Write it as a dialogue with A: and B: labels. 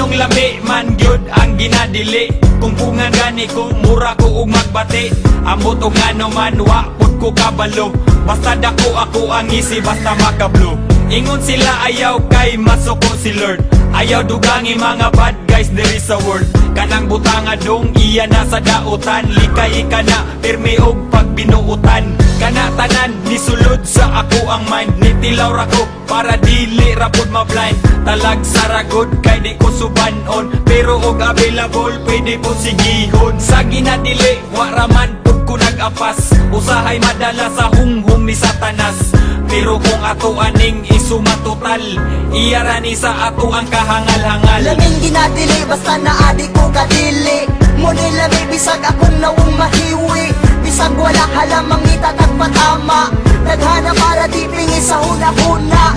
A: Nganong lami man gyud ang ginadili. Kung pungan gani ko, mura ko ug magbati. Ambot og ngano man wa pud ko kabalo. Basta dako ako ang isi, basta makablo. Ingon sila ayaw kay masuko si Lord. Ayaw dugangi mga bad guys diri sa world. Kanang butanga dong iya na sa dautan. Likay ka na pirmi og pagbinuutan. Kana tanan nisulod sa ako ang mind. Nitilaw ra ko para dili ra pud ma-blind. Talag saragod kay di ko subanon. Pero og available pwede po sigihon. Sa ginadili wa raman pud ko nag-apas. Usahay madala sa hunghum ni Satanas. Pero kung ato aning isumatotal, iyarani sa ato ang kahangal-hangal.
B: Laming ginadili basta naadi ko kadili. Muni lami bisag akong nawong mahiwi. Bisag wala halamang itatag patama. Naghana para di pingi sa huna-huna.